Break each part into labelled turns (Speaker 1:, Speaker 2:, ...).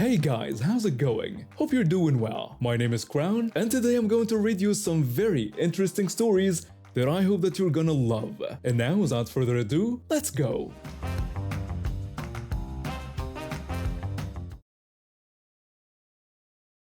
Speaker 1: Hey guys, how's it going? Hope you're doing well. My name is Crown, and today I'm going to read you some very interesting stories that I hope that you're gonna love. And now, without further ado, let's go!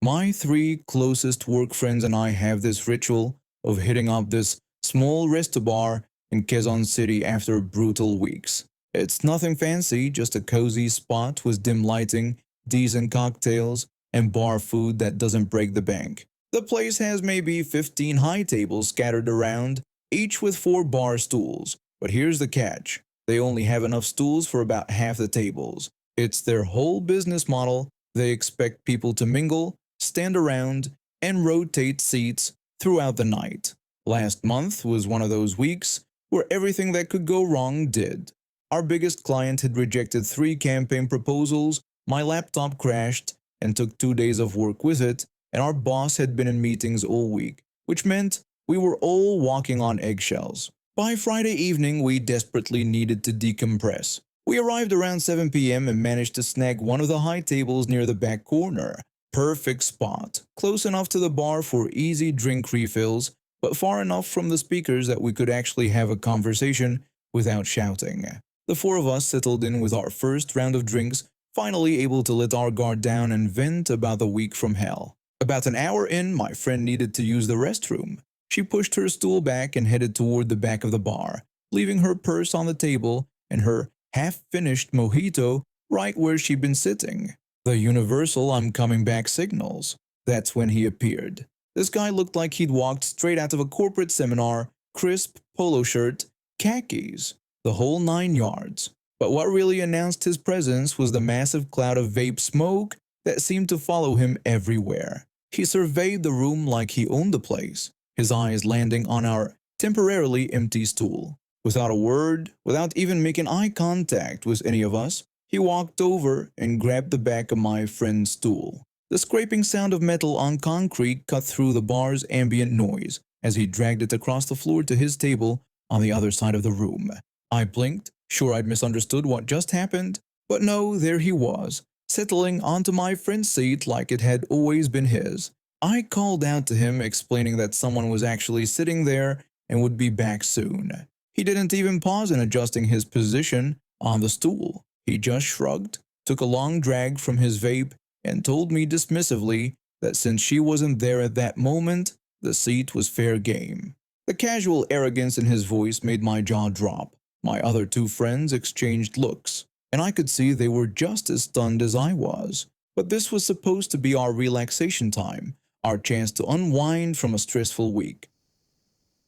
Speaker 2: My three closest work friends and I have this ritual of hitting up this small resto bar in Quezon City after brutal weeks. It's nothing fancy, just a cozy spot with dim lighting, decent cocktails, and bar food that doesn't break the bank. The place has maybe 15 high tables scattered around, each with 4 bar stools. But here's the catch. They only have enough stools for about half the tables. It's their whole business model. They expect people to mingle, stand around, and rotate seats throughout the night. Last month was one of those weeks where everything that could go wrong did. Our biggest client had rejected 3 campaign proposals, my laptop crashed and took 2 days of work with it, and our boss had been in meetings all week, which meant we were all walking on eggshells. By Friday evening, we desperately needed to decompress. We arrived around 7 p.m. and managed to snag one of the high tables near the back corner. Perfect spot, close enough to the bar for easy drink refills, but far enough from the speakers that we could actually have a conversation without shouting. The 4 of us settled in with our first round of drinks, finally able to let our guard down and vent about the week from hell. About an hour in, my friend needed to use the restroom. She pushed her stool back and headed toward the back of the bar, leaving her purse on the table and her half-finished mojito right where she'd been sitting. The universal "I'm coming back" signals. That's when he appeared. This guy looked like he'd walked straight out of a corporate seminar, crisp polo shirt, khakis, the whole 9 yards. But what really announced his presence was the massive cloud of vape smoke that seemed to follow him everywhere. He surveyed the room like he owned the place, his eyes landing on our temporarily empty stool. Without a word, without even making eye contact with any of us, he walked over and grabbed the back of my friend's stool. The scraping sound of metal on concrete cut through the bar's ambient noise as he dragged it across the floor to his table on the other side of the room. I blinked, sure I'd misunderstood what just happened, but no, there he was, settling onto my friend's seat like it had always been his. I called out to him, explaining that someone was actually sitting there and would be back soon. He didn't even pause in adjusting his position on the stool. He just shrugged, took a long drag from his vape, and told me dismissively that since she wasn't there at that moment, the seat was fair game. The casual arrogance in his voice made my jaw drop. My other 2 friends exchanged looks, and I could see they were just as stunned as I was. But this was supposed to be our relaxation time, our chance to unwind from a stressful week.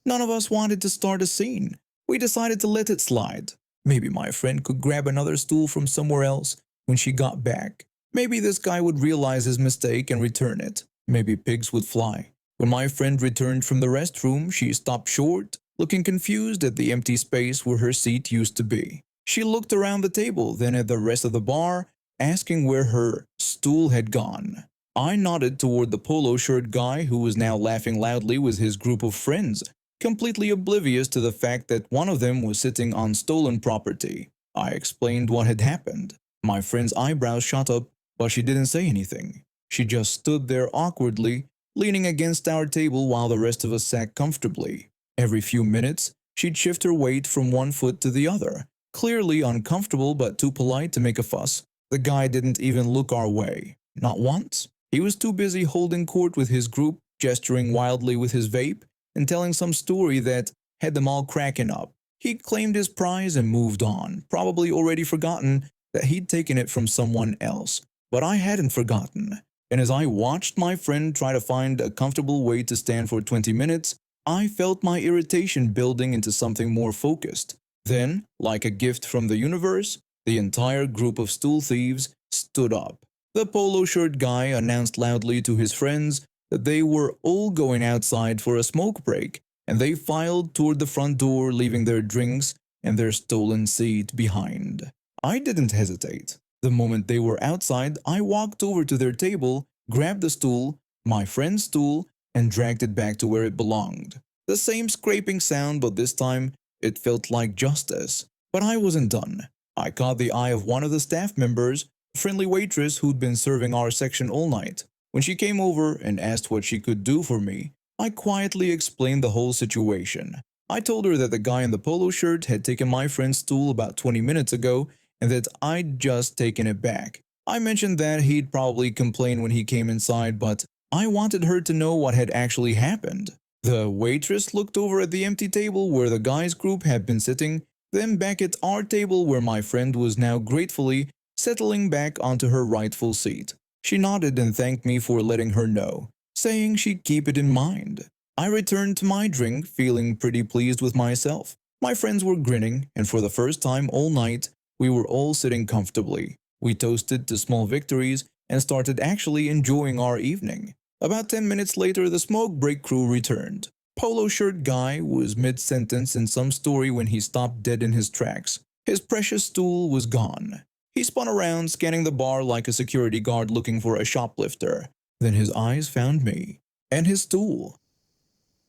Speaker 2: None of us wanted to start a scene. We decided to let it slide. Maybe my friend could grab another stool from somewhere else when she got back. Maybe this guy would realize his mistake and return it. Maybe pigs would fly. When my friend returned from the restroom, she stopped short, looking confused at the empty space where her seat used to be. She looked around the table, then at the rest of the bar, asking where her stool had gone. I nodded toward the polo shirt guy who was now laughing loudly with his group of friends, completely oblivious to the fact that one of them was sitting on stolen property. I explained what had happened. My friend's eyebrows shot up, but she didn't say anything. She just stood there awkwardly, leaning against our table while the rest of us sat comfortably. Every few minutes, she'd shift her weight from one foot to the other, clearly uncomfortable but too polite to make a fuss. The guy didn't even look our way. Not once. He was too busy holding court with his group, gesturing wildly with his vape, and telling some story that had them all cracking up. He claimed his prize and moved on, probably already forgotten that he'd taken it from someone else. But I hadn't forgotten, and as I watched my friend try to find a comfortable way to stand for 20 minutes, I felt my irritation building into something more focused. Then, like a gift from the universe, the entire group of stool thieves stood up. The polo shirt guy announced loudly to his friends that they were all going outside for a smoke break, and they filed toward the front door, leaving their drinks and their stolen seat behind. I didn't hesitate. The moment they were outside, I walked over to their table, grabbed the stool, my friend's stool, and dragged it back to where it belonged. The same scraping sound, but this time it felt like justice. But I wasn't done. I caught the eye of one of the staff members a friendly waitress who'd been serving our section all night. When she came over and asked what she could do for me, I quietly explained the whole situation. I told her that the guy in the polo shirt had taken my friend's stool about 20 minutes ago and that I'd just taken it back. I mentioned that he'd probably complain when he came inside, but I wanted her to know what had actually happened. The waitress looked over at the empty table where the guy's group had been sitting, then back at our table where my friend was now gratefully settling back onto her rightful seat. She nodded and thanked me for letting her know, saying she'd keep it in mind. I returned to my drink, feeling pretty pleased with myself. My friends were grinning, and for the first time all night, we were all sitting comfortably. We toasted to small victories and started actually enjoying our evening. About 10 minutes later, the smoke break crew returned. Polo shirt guy was mid-sentence in some story when he stopped dead in his tracks. His precious stool was gone. He spun around, scanning the bar like a security guard looking for a shoplifter. Then his eyes found me, and his stool,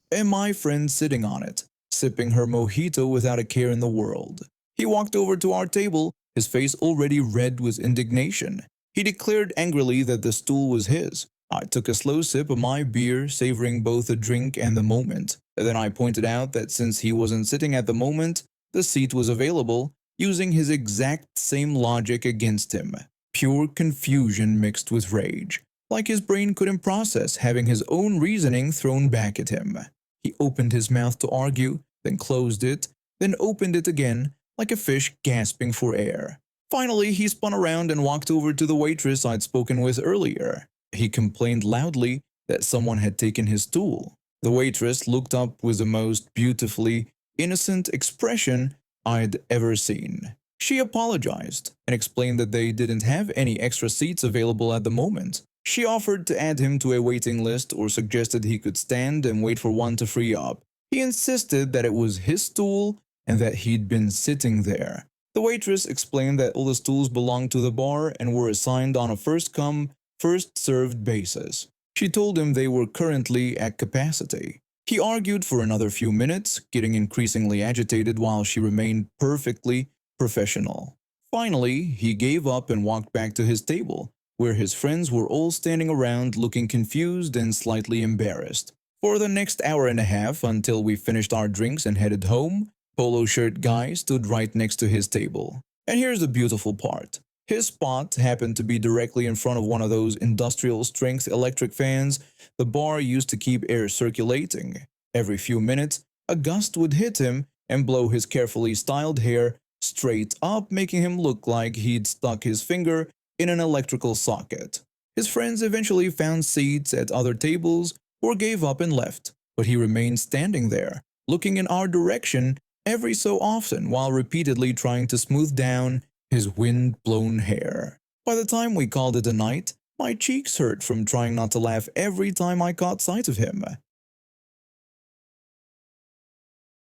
Speaker 2: and my friend sitting on it, sipping her mojito without a care in the world. He walked over to our table, his face already red with indignation. He declared angrily that the stool was his. I took a slow sip of my beer, savoring both the drink and the moment. Then I pointed out that since he wasn't sitting at the moment, the seat was available, using his exact same logic against him. Pure confusion mixed with rage, like his brain couldn't process having his own reasoning thrown back at him. He opened his mouth to argue, then closed it, then opened it again, like a fish gasping for air. Finally, he spun around and walked over to the waitress I'd spoken with earlier. He complained loudly that someone had taken his stool. The waitress looked up with the most beautifully innocent expression I'd ever seen. She apologized and explained that they didn't have any extra seats available at the moment. She offered to add him to a waiting list or suggested he could stand and wait for one to free up. He insisted that it was his stool and that he'd been sitting there. The waitress explained that all the stools belonged to the bar and were assigned on a first-come, first-served basis. She told him they were currently at capacity. He argued for another few minutes, getting increasingly agitated while she remained perfectly professional. Finally, he gave up and walked back to his table, where his friends were all standing around looking confused and slightly embarrassed. For the next hour and a half, until we finished our drinks and headed home, Polo shirt guy stood right next to his table. And here's the beautiful part. His spot happened to be directly in front of one of those industrial-strength electric fans the bar used to keep air circulating. Every few minutes, a gust would hit him and blow his carefully styled hair straight up, making him look like he'd stuck his finger in an electrical socket. His friends eventually found seats at other tables or gave up and left, but he remained standing there, looking in our direction every so often while repeatedly trying to smooth down his wind-blown hair. By the time we called it a night, my cheeks hurt from trying not to laugh every time I caught sight of him.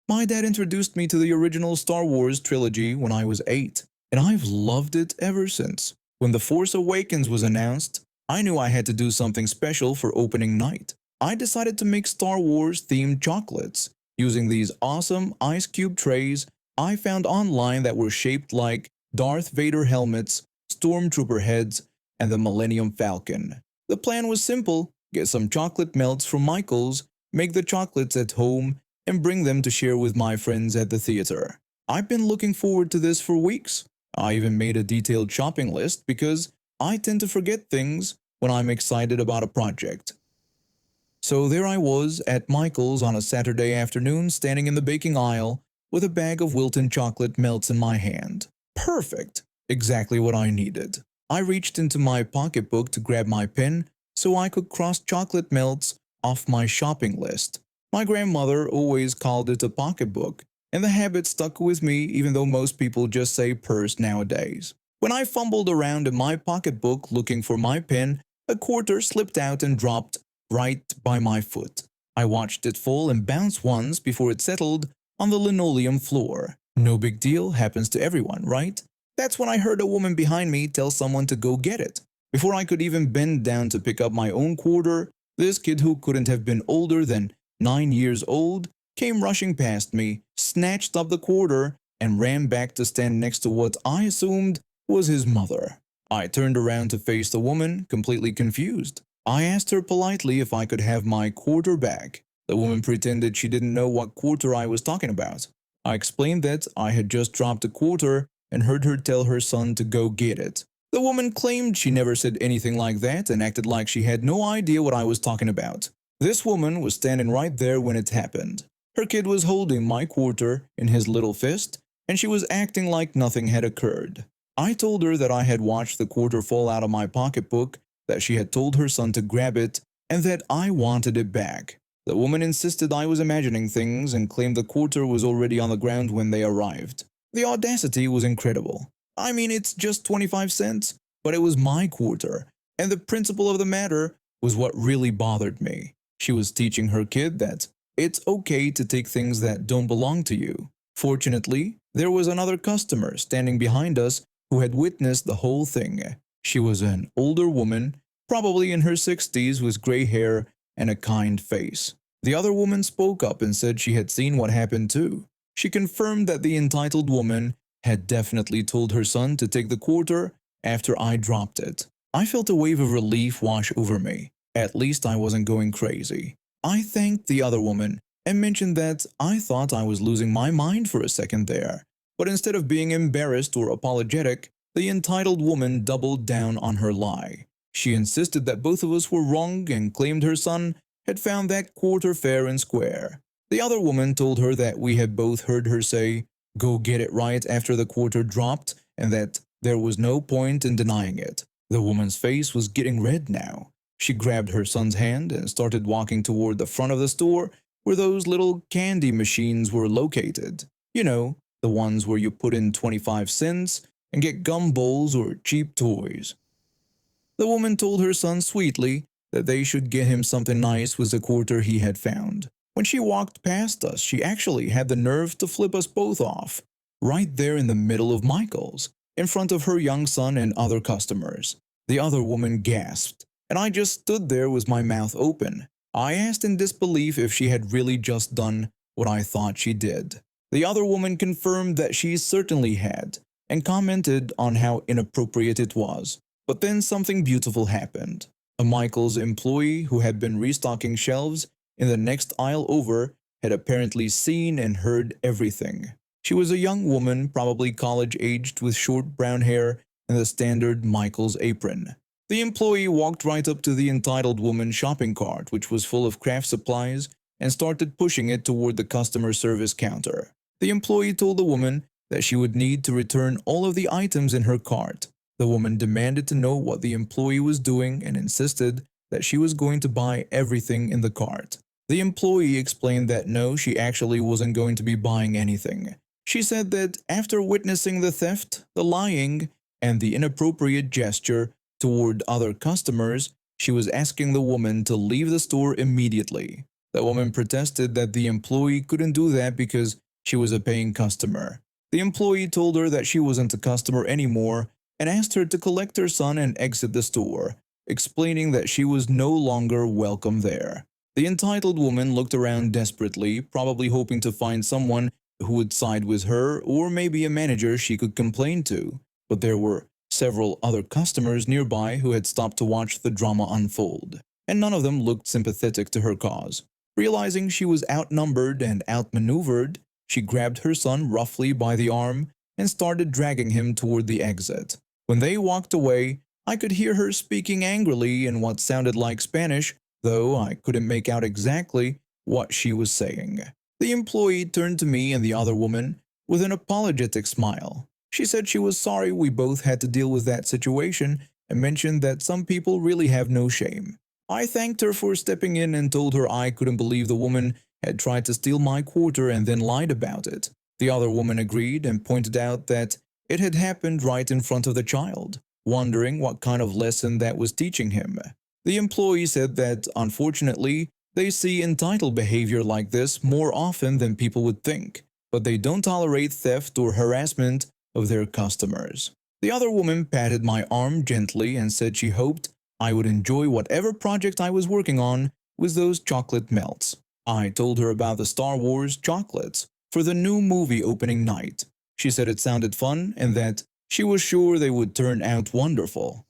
Speaker 2: My dad introduced me to the original Star Wars trilogy when I was 8, and I've loved it ever since. When The Force Awakens was announced, I knew I had to do something special for opening night. I decided to make Star Wars-themed chocolates, using these awesome ice cube trays I found online that were shaped like Darth Vader helmets, stormtrooper heads, and the Millennium Falcon. The plan was simple: get some chocolate melts from Michael's, make the chocolates at home, and bring them to share with my friends at the theater. I've been looking forward to this for weeks. I even made a detailed shopping list because I tend to forget things when I'm excited about a project. So there I was at Michael's on a Saturday afternoon, standing in the baking aisle with a bag of Wilton chocolate melts in my hand. Perfect! Exactly what I needed. I reached into my pocketbook to grab my pen so I could cross chocolate melts off my shopping list. My grandmother always called it a pocketbook, and the habit stuck with me even though most people just say purse nowadays. When I fumbled around in my pocketbook looking for my pen, a quarter slipped out and dropped right by my foot. I watched it fall and bounce once before it settled on the linoleum floor. No big deal, happens to everyone, right? That's when I heard a woman behind me tell someone to go get it. Before I could even bend down to pick up my own quarter, this kid who couldn't have been older than 9 years old came rushing past me, snatched up the quarter, and ran back to stand next to what I assumed was his mother. I turned around to face the woman, completely confused. I asked her politely if I could have my quarter back. The woman pretended she didn't know what quarter I was talking about. I explained that I had just dropped a quarter and heard her tell her son to go get it. The woman claimed she never said anything like that and acted like she had no idea what I was talking about. This woman was standing right there when it happened. Her kid was holding my quarter in his little fist, and she was acting like nothing had occurred. I told her that I had watched the quarter fall out of my pocketbook, that she had told her son to grab it, and that I wanted it back. The woman insisted I was imagining things and claimed the quarter was already on the ground when they arrived. The audacity was incredible. I mean, it's just 25 cents, but it was my quarter, and the principle of the matter was what really bothered me. She was teaching her kid that it's okay to take things that don't belong to you. Fortunately, there was another customer standing behind us who had witnessed the whole thing. She was an older woman, probably in her 60s, with gray hair and a kind face. The other woman spoke up and said she had seen what happened too. She confirmed that the entitled woman had definitely told her son to take the quarter after I dropped it. I felt a wave of relief wash over me. At least I wasn't going crazy. I thanked the other woman and mentioned that I thought I was losing my mind for a second there. But instead of being embarrassed or apologetic, the entitled woman doubled down on her lie. She insisted that both of us were wrong and claimed her son had found that quarter fair and square. The other woman told her that we had both heard her say, "Go get it," right after the quarter dropped, and that there was no point in denying it. The woman's face was getting red now. She grabbed her son's hand and started walking toward the front of the store where those little candy machines were located. You know, the ones where you put in 25 cents and get gumballs or cheap toys. The woman told her son sweetly that they should get him something nice with the quarter he had found. When she walked past us, she actually had the nerve to flip us both off, right there in the middle of Michael's, in front of her young son and other customers. The other woman gasped, and I just stood there with my mouth open. I asked in disbelief if she had really just done what I thought she did. The other woman confirmed that she certainly had, and commented on how inappropriate it was. But then something beautiful happened. A Michael's employee who had been restocking shelves in the next aisle over had apparently seen and heard everything. She was a young woman, probably college-aged, with short brown hair and the standard Michael's apron. The employee walked right up to the entitled woman's shopping cart, which was full of craft supplies, and started pushing it toward the customer service counter. The employee told the woman that she would need to return all of the items in her cart. The woman demanded to know what the employee was doing and insisted that she was going to buy everything in the cart. The employee explained that no, she actually wasn't going to be buying anything. She said that after witnessing the theft, the lying, and the inappropriate gesture toward other customers, she was asking the woman to leave the store immediately. The woman protested that the employee couldn't do that because she was a paying customer. The employee told her that she wasn't a customer anymore and asked her to collect her son and exit the store, explaining that she was no longer welcome there. The entitled woman looked around desperately, probably hoping to find someone who would side with her or maybe a manager she could complain to, but there were several other customers nearby who had stopped to watch the drama unfold, and none of them looked sympathetic to her cause. Realizing she was outnumbered and outmaneuvered, she grabbed her son roughly by the arm and started dragging him toward the exit. When they walked away, I could hear her speaking angrily in what sounded like Spanish, though I couldn't make out exactly what she was saying. The employee turned to me and the other woman with an apologetic smile. She said she was sorry we both had to deal with that situation and mentioned that some people really have no shame. I thanked her for stepping in and told her I couldn't believe the woman had tried to steal my quarter and then lied about it. The other woman agreed and pointed out that it had happened right in front of the child, wondering what kind of lesson that was teaching him. The employee said that, unfortunately, they see entitled behavior like this more often than people would think, but they don't tolerate theft or harassment of their customers. The other woman patted my arm gently and said she hoped I would enjoy whatever project I was working on with those chocolate melts. I told her about the Star Wars chocolates for the new movie opening night. She said it sounded fun and that She was sure they would turn out wonderful.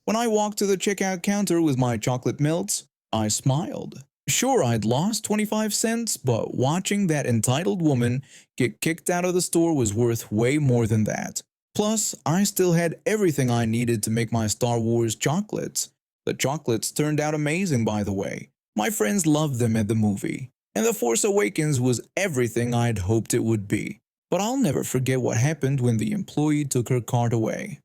Speaker 2: When I walked to the checkout counter with my chocolate melts, I smiled. Sure, I'd lost 25 cents, but watching that entitled woman get kicked out of the store was worth way more than that. Plus, I still had everything I needed to make my Star Wars chocolates. The chocolates turned out amazing, by the way. My friends loved them at the movie. And The Force Awakens was everything I'd hoped it would be. But I'll never forget what happened when the employee took her cart away.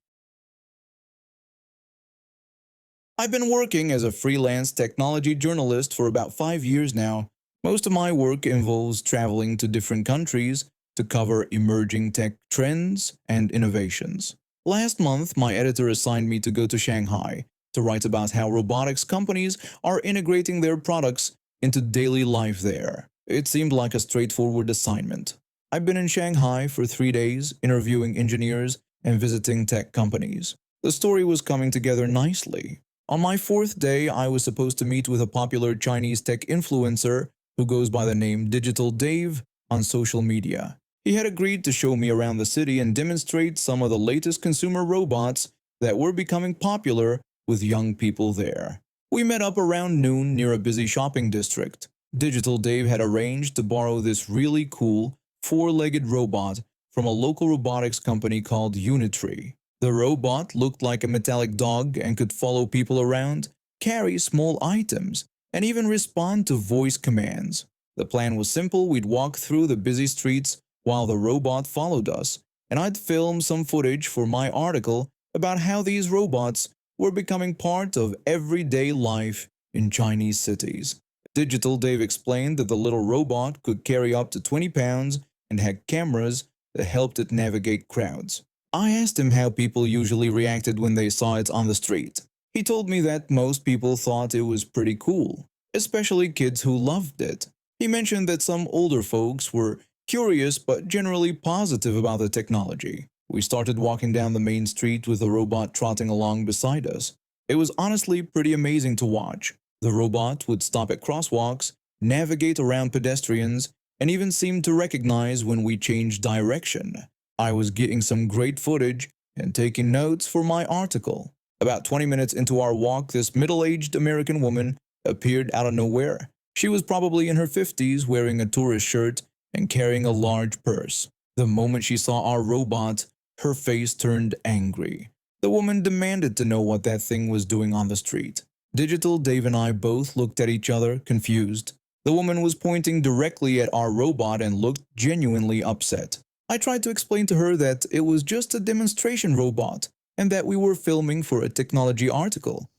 Speaker 2: I've been working as a freelance technology journalist for about 5 years now. Most of my work involves traveling to different countries to cover emerging tech trends and innovations. Last month, my editor assigned me to go to Shanghai to write about how robotics companies are integrating their products into daily life there. It seemed like a straightforward assignment. I've been in Shanghai for 3 days, interviewing engineers and visiting tech companies. The story was coming together nicely. On my fourth day, I was supposed to meet with a popular Chinese tech influencer who goes by the name Digital Dave on social media. He had agreed to show me around the city and demonstrate some of the latest consumer robots that were becoming popular with young people there. We met up around noon near a busy shopping district. Digital Dave had arranged to borrow this really cool four-legged robot from a local robotics company called Unitree. The robot looked like a metallic dog and could follow people around, carry small items, and even respond to voice commands. The plan was simple. We'd walk through the busy streets while the robot followed us, and I'd film some footage for my article about how these robots were becoming part of everyday life in Chinese cities. Digital Dave explained that the little robot could carry up to 20 pounds and had cameras that helped it navigate crowds. I asked him how people usually reacted when they saw it on the street. He told me that most people thought it was pretty cool, especially kids who loved it. He mentioned that some older folks were curious but generally positive about the technology. We started walking down the main street with the robot trotting along beside us. It was honestly pretty amazing to watch. The robot would stop at crosswalks, navigate around pedestrians, and even seemed to recognize when we changed direction. I was getting some great footage and taking notes for my article. About 20 minutes into our walk, this middle-aged American woman appeared out of nowhere. She was probably in her 50s, wearing a tourist shirt and carrying a large purse. The moment she saw our robot, her face turned angry. The woman demanded to know what that thing was doing on the street. Digital Dave and I both looked at each other, confused. The woman was pointing directly at our robot and looked genuinely upset. I tried to explain to her that it was just a demonstration robot and that we were filming for a technology article.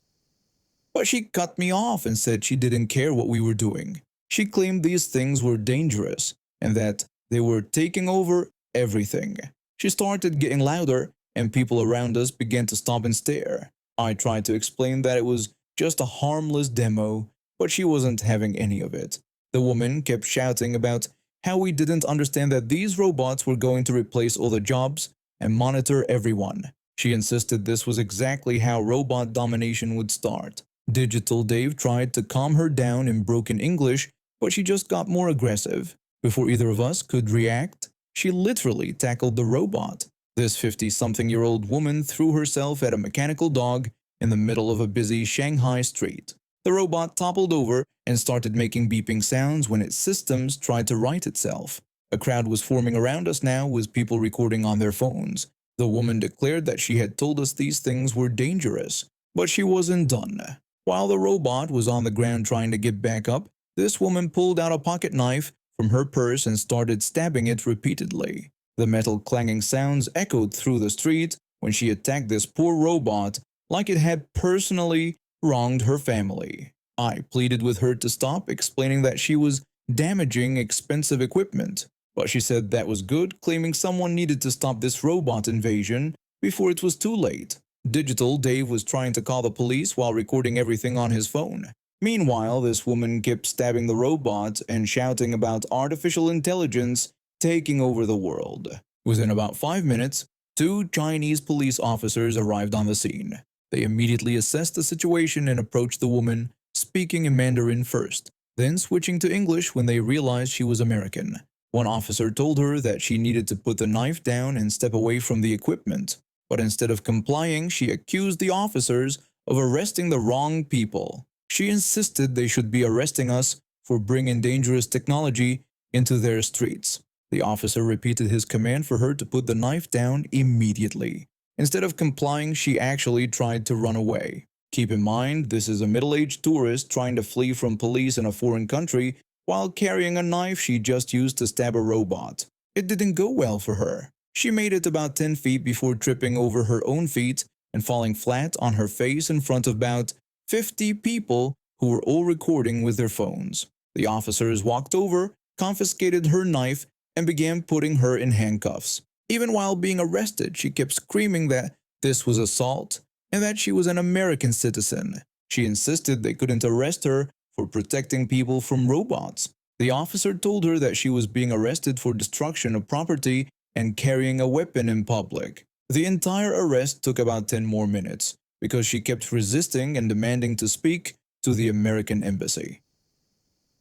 Speaker 2: But she cut me off and said she didn't care what we were doing. She claimed these things were dangerous and that they were taking over everything. She started getting louder and people around us began to stop and stare. I tried to explain that it was just a harmless demo, but she wasn't having any of it. The woman kept shouting about how we didn't understand that these robots were going to replace all the jobs and monitor everyone. She insisted this was exactly how robot domination would start. Digital Dave tried to calm her down in broken English, but she just got more aggressive. Before either of us could react, she literally tackled the robot. This 50-something-year-old woman threw herself at a mechanical dog in the middle of a busy Shanghai street. The robot toppled over and started making beeping sounds when its systems tried to right itself. A crowd was forming around us now, with people recording on their phones. The woman declared that she had told us these things were dangerous, but she wasn't done. While the robot was on the ground trying to get back up, this woman pulled out a pocket knife from her purse and started stabbing it repeatedly. The metal clanging sounds echoed through the street when she attacked this poor robot like it had personally wronged her family. I pleaded with her to stop, explaining that she was damaging expensive equipment, but she said that was good, claiming someone needed to stop this robot invasion before it was too late. Digital Dave was trying to call the police while recording everything on his phone. Meanwhile, this woman kept stabbing the robot and shouting about artificial intelligence taking over the world. Within about 5 minutes, 2 Chinese police officers arrived on the scene. They immediately assessed the situation and approached the woman, speaking in Mandarin first, then switching to English when they realized she was American. One officer told her that she needed to put the knife down and step away from the equipment, but instead of complying, she accused the officers of arresting the wrong people. She insisted they should be arresting us for bringing dangerous technology into their streets. The officer repeated his command for her to put the knife down immediately. Instead of complying, she actually tried to run away. Keep in mind, this is a middle-aged tourist trying to flee from police in a foreign country while carrying a knife she just used to stab a robot. It didn't go well for her. She made it about 10 feet before tripping over her own feet and falling flat on her face in front of about 50 people who were all recording with their phones. The officers walked over, confiscated her knife, and began putting her in handcuffs. Even while being arrested, she kept screaming that this was assault and that she was an American citizen. She insisted they couldn't arrest her for protecting people from robots. The officer told her that she was being arrested for destruction of property and carrying a weapon in public. The entire arrest took about 10 more minutes because she kept resisting and demanding to speak to the American embassy.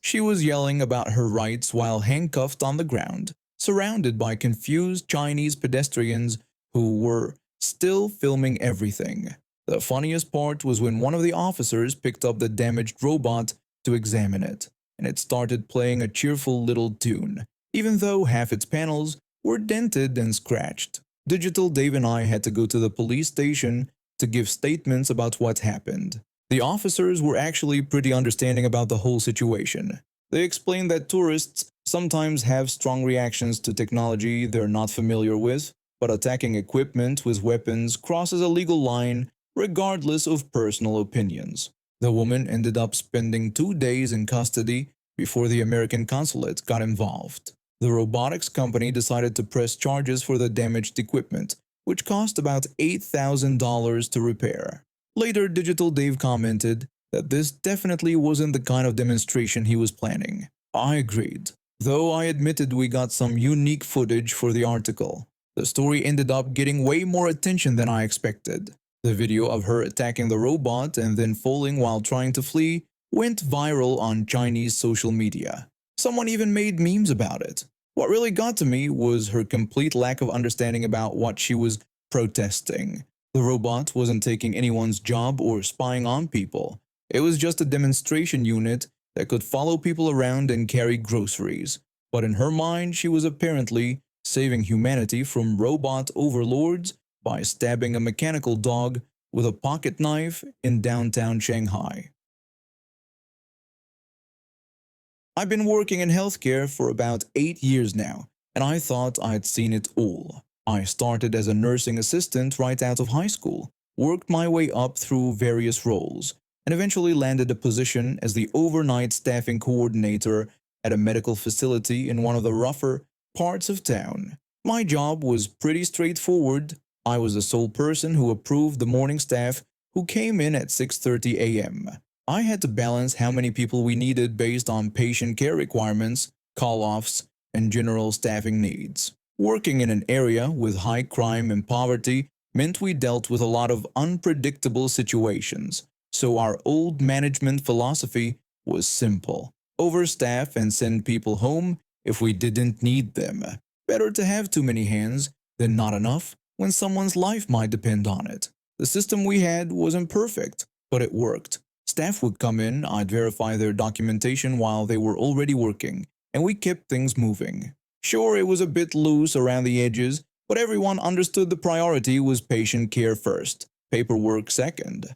Speaker 2: She was yelling about her rights while handcuffed on the ground, surrounded by confused Chinese pedestrians who were still filming everything. The funniest part was when one of the officers picked up the damaged robot to examine it, and it started playing a cheerful little tune, even though half its panels were dented and scratched. Digital Dave and I had to go to the police station to give statements about what happened. The officers were actually pretty understanding about the whole situation. They explained that tourists sometimes have strong reactions to technology they're not familiar with, but attacking equipment with weapons crosses a legal line regardless of personal opinions. The woman ended up spending 2 days in custody before the American consulate got involved. The robotics company decided to press charges for the damaged equipment, which cost about $8,000 to repair. Later, Digital Dave commented that this definitely wasn't the kind of demonstration he was planning. I agreed, though I admitted we got some unique footage for the article. The story ended up getting way more attention than I expected. The video of her attacking the robot and then falling while trying to flee went viral on Chinese social media. Someone even made memes about it. What really got to me was her complete lack of understanding about what she was protesting. The robot wasn't taking anyone's job or spying on people. It was just a demonstration unit that could follow people around and carry groceries. But in her mind, she was apparently saving humanity from robot overlords by stabbing a mechanical dog with a pocket knife in downtown Shanghai. I've been working in healthcare for about 8 years now, and I thought I'd seen it all. I started as a nursing assistant right out of high school, worked my way up through various roles, and eventually landed a position as the overnight staffing coordinator at a medical facility in one of the rougher parts of town. My job was pretty straightforward. I was the sole person who approved the morning staff who came in at 6:30 a.m. I had to balance how many people we needed based on patient care requirements, call-offs, and general staffing needs. Working in an area with high crime and poverty meant we dealt with a lot of unpredictable situations, so our old management philosophy was simple: overstaff and send people home if we didn't need them. Better to have too many hands than not enough when someone's life might depend on it. The system we had wasn't perfect, but it worked. Staff would come in, I'd verify their documentation while they were already working, and we kept things moving. Sure, it was a bit loose around the edges, but everyone understood the priority was patient care first, paperwork second.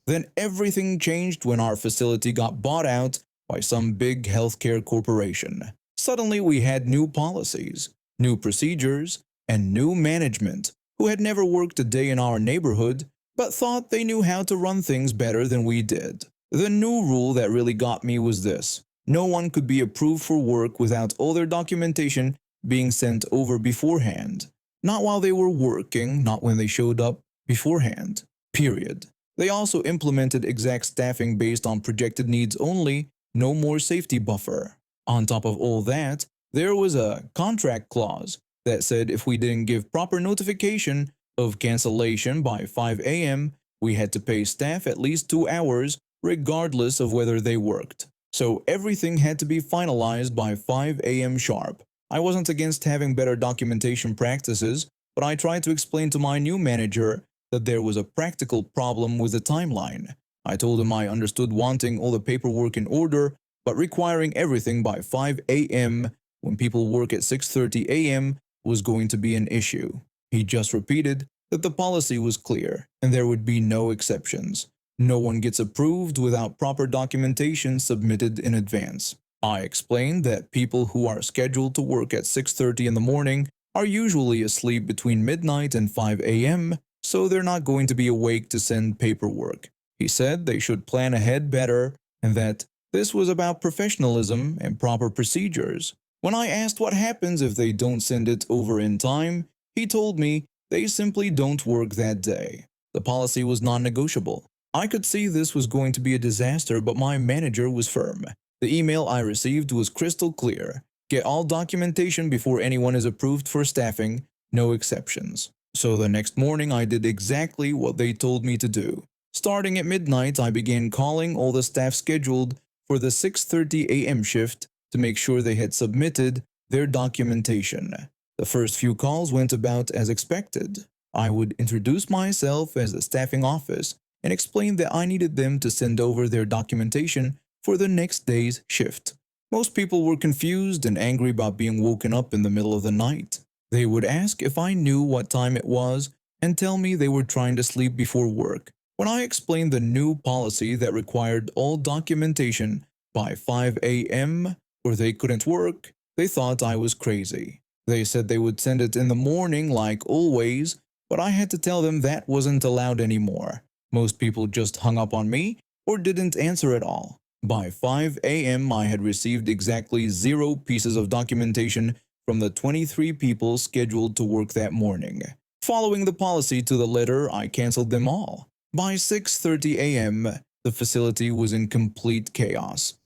Speaker 2: Then everything changed when our facility got bought out by some big healthcare corporation. Suddenly we had new policies, new procedures, and new management who had never worked a day in our neighborhood but thought they knew how to run things better than we did. The new rule that really got me was this: no one could be approved for work without all their documentation being sent over beforehand. Not while they were working, not when they showed up beforehand. Period. They also implemented exact staffing based on projected needs only, no more safety buffer. On top of all that, there was a contract clause that said if we didn't give proper notification of cancellation by 5 a.m., we had to pay staff at least 2 hours regardless of whether they worked. So everything had to be finalized by 5 a.m. sharp. I wasn't against having better documentation practices, but I tried to explain to my new manager that there was a practical problem with the timeline. I told him I understood wanting all the paperwork in order, but requiring everything by 5 a.m. when people work at 6:30 a.m. was going to be an issue. He just repeated that the policy was clear and there would be no exceptions. No one gets approved without proper documentation submitted in advance. I explained that people who are scheduled to work at 6:30 in the morning are usually asleep between midnight and 5 a.m., so they're not going to be awake to send paperwork. He said they should plan ahead better and that this was about professionalism and proper procedures. When I asked what happens if they don't send it over in time, he told me they simply don't work that day. The policy was non-negotiable. I could see this was going to be a disaster, but my manager was firm. The email I received was crystal clear. Get all documentation before anyone is approved for staffing, no exceptions. So the next morning I did exactly what they told me to do. Starting at midnight, I began calling all the staff scheduled for the 6:30 a.m. shift to make sure they had submitted their documentation. The first few calls went about as expected. I would introduce myself as the staffing office and explain that I needed them to send over their documentation for the next day's shift. Most people were confused and angry about being woken up in the middle of the night. They would ask if I knew what time it was and tell me they were trying to sleep before work. When I explained the new policy that required all documentation by 5 a.m. or they couldn't work, they thought I was crazy. They said they would send it in the morning like always, but I had to tell them that wasn't allowed anymore. Most people just hung up on me or didn't answer at all. By 5 a.m. I had received exactly 0 pieces of documentation from the 23 people scheduled to work that morning. Following the policy to the letter, I canceled them all. By 6:30 a.m., the facility was in complete chaos.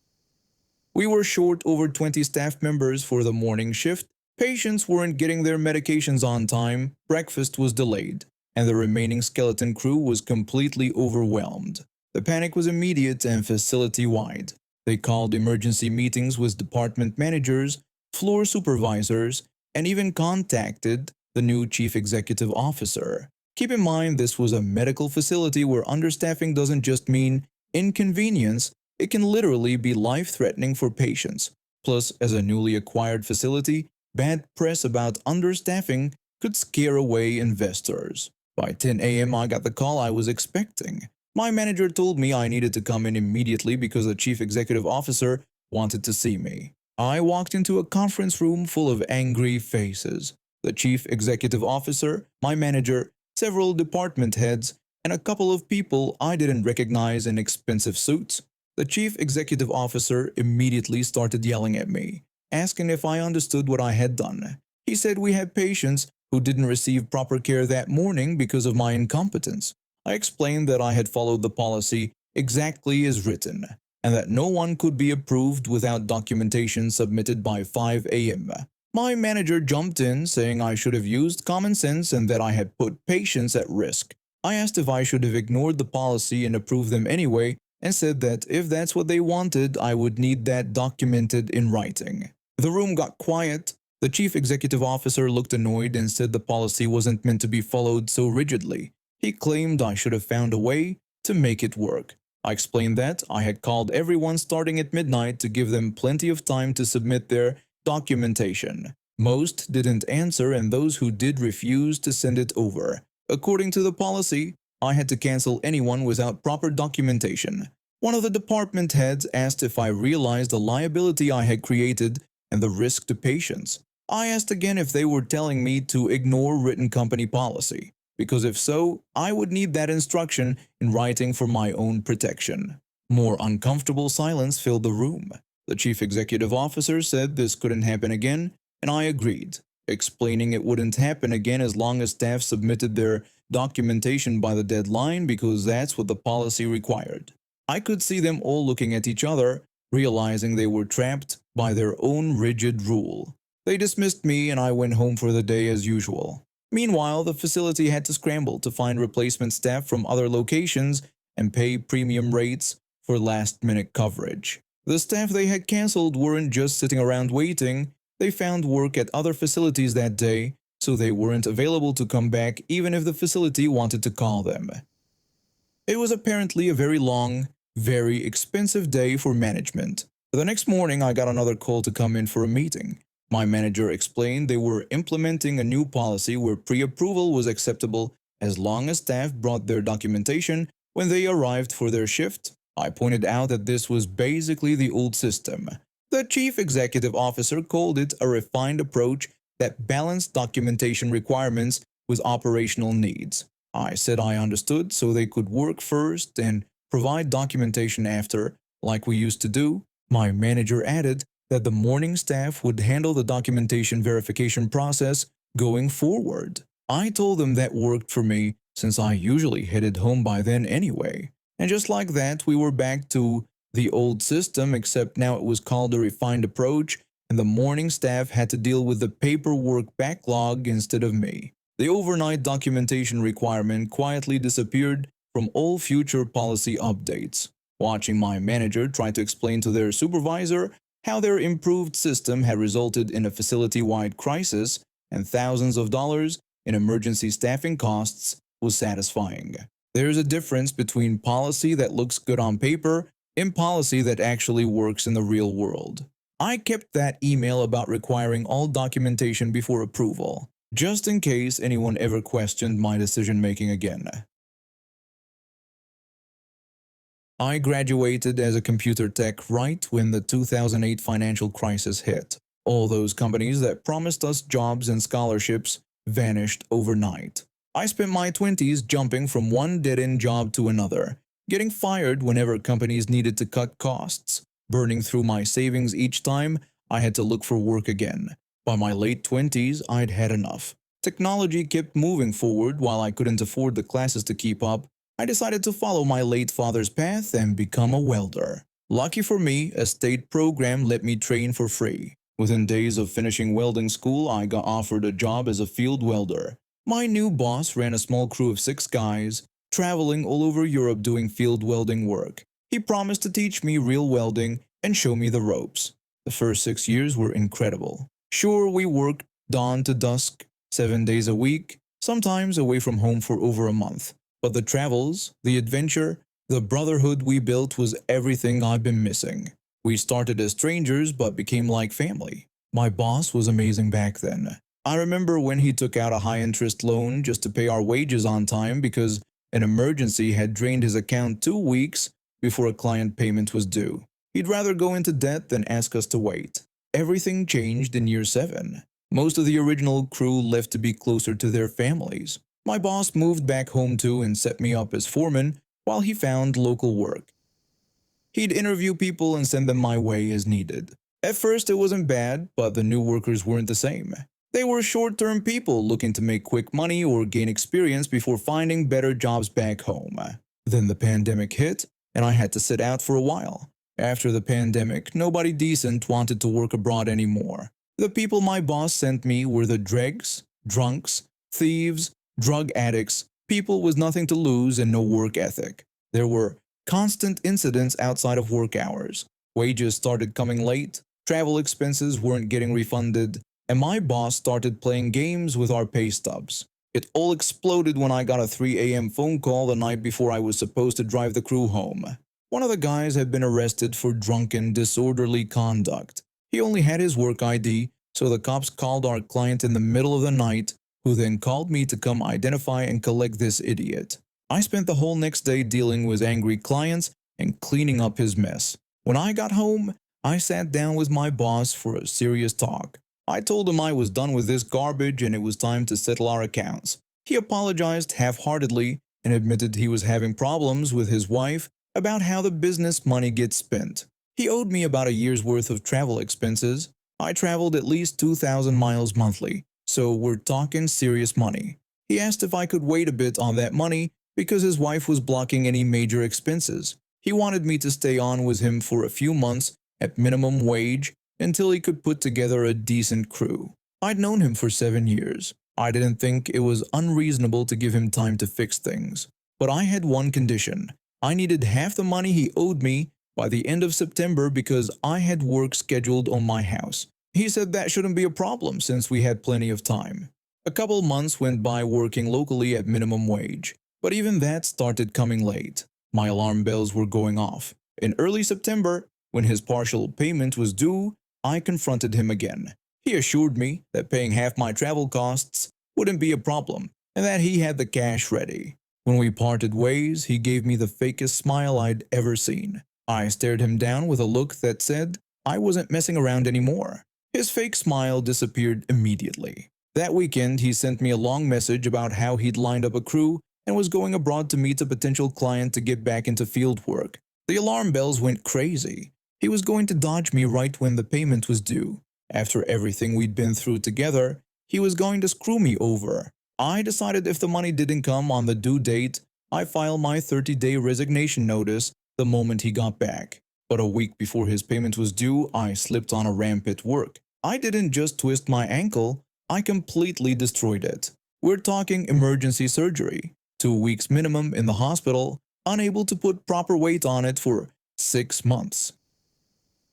Speaker 2: We were short over 20 staff members for the morning shift. Patients weren't getting their medications on time, breakfast was delayed, and the remaining skeleton crew was completely overwhelmed. The panic was immediate and facility-wide. They called emergency meetings with department managers, floor supervisors, and even contacted the new chief executive officer. Keep in mind, this was a medical facility where understaffing doesn't just mean inconvenience, it can literally be life-threatening for patients. Plus, as a newly acquired facility, bad press about understaffing could scare away investors. By 10 a.m. I got the call I was expecting. My manager told me I needed to come in immediately because the chief executive officer wanted to see me. I walked into a conference room full of angry faces. The chief executive officer, my manager, several department heads, and a couple of people I didn't recognize in expensive suits. The chief executive officer immediately started yelling at me, asking if I understood what I had done. He said we had patients who didn't receive proper care that morning because of my incompetence. I explained that I had followed the policy exactly as written, and that no one could be approved without documentation submitted by 5 a.m. My manager jumped in, saying I should have used common sense and that I had put patients at risk. I asked if I should have ignored the policy and approved them anyway, and said that if that's what they wanted, I would need that documented in writing. The room got quiet. The chief executive officer looked annoyed and said the policy wasn't meant to be followed so rigidly. He claimed I should have found a way to make it work. I explained that I had called everyone starting at midnight to give them plenty of time to submit their documentation. Most didn't answer, and those who did refused to send it over. According to the policy, I had to cancel anyone without proper documentation. One of the department heads asked if I realized the liability I had created and the risk to patients. I asked again if they were telling me to ignore written company policy, because if so, I would need that instruction in writing for my own protection. More uncomfortable silence filled the room. The chief executive officer said this couldn't happen again, and I agreed, explaining it wouldn't happen again as long as staff submitted their documentation by the deadline because that's what the policy required. I could see them all looking at each other, realizing they were trapped by their own rigid rule. They dismissed me and I went home for the day as usual. Meanwhile, the facility had to scramble to find replacement staff from other locations and pay premium rates for last-minute coverage. The staff they had cancelled weren't just sitting around waiting, they found work at other facilities that day, so they weren't available to come back even if the facility wanted to call them. It was apparently a very long, very expensive day for management. The next morning, I got another call to come in for a meeting. My manager explained they were implementing a new policy where pre-approval was acceptable as long as staff brought their documentation when they arrived for their shift. I pointed out that this was basically the old system. The chief executive officer called it a refined approach that balanced documentation requirements with operational needs. I said I understood, so they could work first and provide documentation after, like we used to do. My manager added that the morning staff would handle the documentation verification process going forward. I told them that worked for me since I usually headed home by then anyway. And just like that, we were back to the old system, except now it was called a refined approach, and the morning staff had to deal with the paperwork backlog instead of me. The overnight documentation requirement quietly disappeared from all future policy updates. Watching my manager try to explain to their supervisor how their improved system had resulted in a facility-wide crisis and thousands of dollars in emergency staffing costs was satisfying. There's a difference between policy that looks good on paper and policy that actually works in the real world. I kept that email about requiring all documentation before approval, just in case anyone ever questioned my decision-making again. I graduated as a computer tech right when the 2008 financial crisis hit. All those companies that promised us jobs and scholarships vanished overnight. I spent my 20s jumping from one dead-end job to another, getting fired whenever companies needed to cut costs, burning through my savings each time I had to look for work again. By my late 20s, I'd had enough. Technology kept moving forward while I couldn't afford the classes to keep up. I decided to follow my late father's path and become a welder. Lucky for me, a state program let me train for free. Within days of finishing welding school, I got offered a job as a field welder. My new boss ran a small crew of 6 guys, traveling all over Europe doing field welding work. He promised to teach me real welding and show me the ropes. The first 6 years were incredible. Sure, we worked dawn to dusk, 7 days a week, sometimes away from home for over a month. But the travels, the adventure, the brotherhood we built was everything I've been missing. We started as strangers but became like family. My boss was amazing back then. I remember when he took out a high-interest loan just to pay our wages on time because an emergency had drained his account 2 weeks before a client payment was due. He'd rather go into debt than ask us to wait. Everything changed in year 7. Most of the original crew left to be closer to their families. My boss moved back home too and set me up as foreman while he found local work. He'd interview people and send them my way as needed. At first it wasn't bad, but the new workers weren't the same. They were short-term people looking to make quick money or gain experience before finding better jobs back home. Then the pandemic hit, and I had to sit out for a while. After the pandemic, nobody decent wanted to work abroad anymore. The people my boss sent me were the dregs, drunks, thieves, drug addicts, people with nothing to lose and no work ethic. There were constant incidents outside of work hours. Wages started coming late, travel expenses weren't getting refunded, and my boss started playing games with our pay stubs. It all exploded when I got a 3 a.m. phone call the night before I was supposed to drive the crew home. One of the guys had been arrested for drunken, disorderly conduct. He only had his work ID, so the cops called our client in the middle of the night, who then called me to come identify and collect this idiot. I spent the whole next day dealing with angry clients and cleaning up his mess. When I got home, I sat down with my boss for a serious talk. I told him I was done with this garbage and it was time to settle our accounts. He apologized half-heartedly and admitted he was having problems with his wife about how the business money gets spent. He owed me about a year's worth of travel expenses. I traveled at least 2,000 miles monthly, so we're talking serious money. He asked if I could wait a bit on that money because his wife was blocking any major expenses. He wanted me to stay on with him for a few months at minimum wage until he could put together a decent crew. I'd known him for 7 years. I didn't think it was unreasonable to give him time to fix things. But I had one condition. I needed half the money he owed me by the end of September because I had work scheduled on my house. He said that shouldn't be a problem since we had plenty of time. A couple months went by working locally at minimum wage, but even that started coming late. My alarm bells were going off. In early September, when his partial payment was due, I confronted him again. He assured me that paying half my travel costs wouldn't be a problem and that he had the cash ready. When we parted ways, he gave me the fakest smile I'd ever seen. I stared him down with a look that said I wasn't messing around anymore. His fake smile disappeared immediately. That weekend, he sent me a long message about how he'd lined up a crew and was going abroad to meet a potential client to get back into field work. The alarm bells went crazy. He was going to dodge me right when the payment was due. After everything we'd been through together, he was going to screw me over. I decided if the money didn't come on the due date, I filed my 30-day resignation notice the moment he got back. But a week before his payment was due, I slipped on a ramp at work. I didn't just twist my ankle, I completely destroyed it. We're talking emergency surgery, 2 weeks minimum in the hospital, unable to put proper weight on it for 6 months.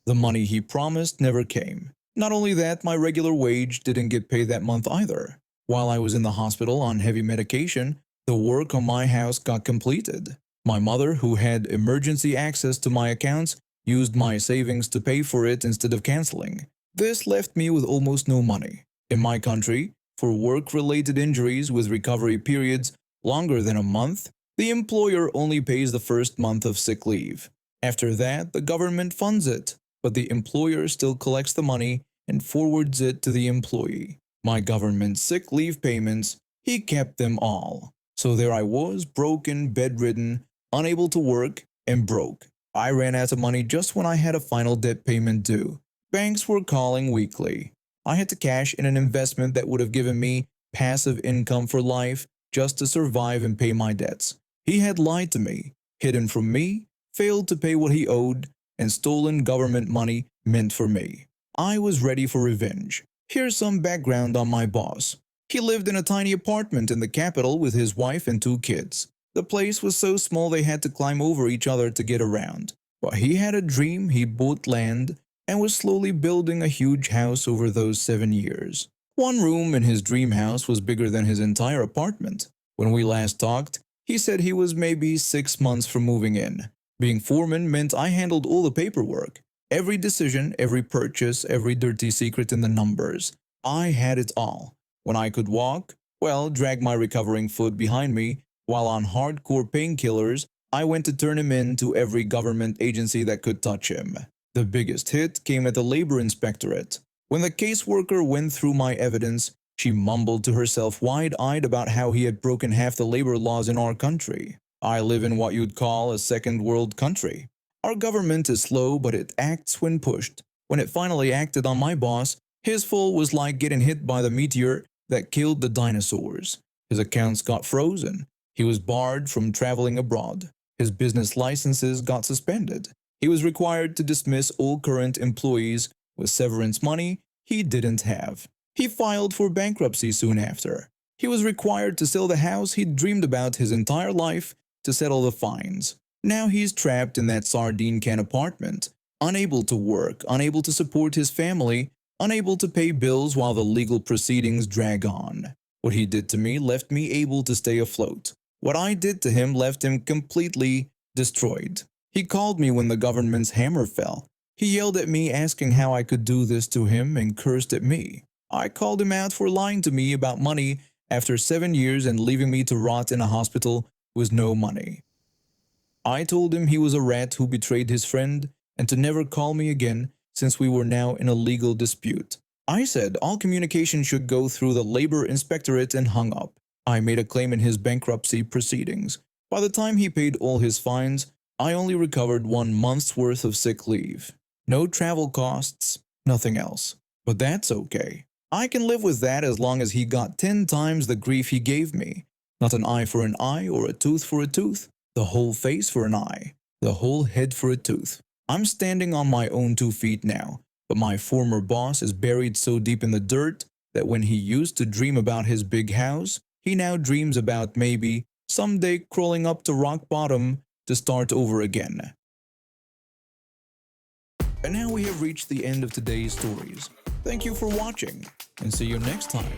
Speaker 2: The money he promised never came. Not only that, my regular wage didn't get paid that month either. While I was in the hospital on heavy medication, the work on my house got completed. My mother, who had emergency access to my accounts, used my savings to pay for it instead of canceling. This left me with almost no money. In my country, for work-related injuries with recovery periods longer than a month, the employer only pays the first month of sick leave. After that, the government funds it, but the employer still collects the money and forwards it to the employee. My government sick leave payments, he kept them all. So there I was, broken, bedridden, unable to work, and broke. I ran out of money just when I had a final debt payment due. Banks were calling weekly. I had to cash in an investment that would have given me passive income for life just to survive and pay my debts. He had lied to me, hidden from me, failed to pay what he owed, and stolen government money meant for me. I was ready for revenge. Here's some background on my boss. He lived in a tiny apartment in the capital with his wife and 2 kids. The place was so small they had to climb over each other to get around. But he had a dream. He bought land and was slowly building a huge house over those 7 years. One room in his dream house was bigger than his entire apartment. When we last talked, he said he was maybe 6 months from moving in. Being foreman meant I handled all the paperwork. Every decision, every purchase, every dirty secret in the numbers. I had it all. When I could walk, well, drag my recovering foot behind me, while on hardcore painkillers, I went to turn him in to every government agency that could touch him. The biggest hit came at the labor inspectorate. When the caseworker went through my evidence, she mumbled to herself wide-eyed about how he had broken half the labor laws in our country. I live in what you'd call a second world country. Our government is slow, but it acts when pushed. When it finally acted on my boss, his fall was like getting hit by the meteor that killed the dinosaurs. His accounts got frozen. He was barred from traveling abroad. His business licenses got suspended. He was required to dismiss all current employees with severance money he didn't have. He filed for bankruptcy soon after. He was required to sell the house he'd dreamed about his entire life to settle the fines. Now he's trapped in that sardine can apartment, unable to work, unable to support his family, unable to pay bills while the legal proceedings drag on. What he did to me left me able to stay afloat. What I did to him left him completely destroyed. He called me when the government's hammer fell. He yelled at me asking how I could do this to him and cursed at me. I called him out for lying to me about money after 7 years and leaving me to rot in a hospital with no money. I told him he was a rat who betrayed his friend and to never call me again since we were now in a legal dispute. I said all communication should go through the labor inspectorate and hung up. I made a claim in his bankruptcy proceedings. By the time he paid all his fines, I only recovered 1 month's worth of sick leave. No travel costs, nothing else. But that's okay. I can live with that as long as he got 10 times the grief he gave me. Not an eye for an eye or a tooth for a tooth. The whole face for an eye. The whole head for a tooth. I'm standing on my own 2 feet now, but my former boss is buried so deep in the dirt that when he used to dream about his big house, he now dreams about maybe someday crawling up to rock bottom to start over again. And now we have reached the end of today's stories. Thank you for watching, and see you next time.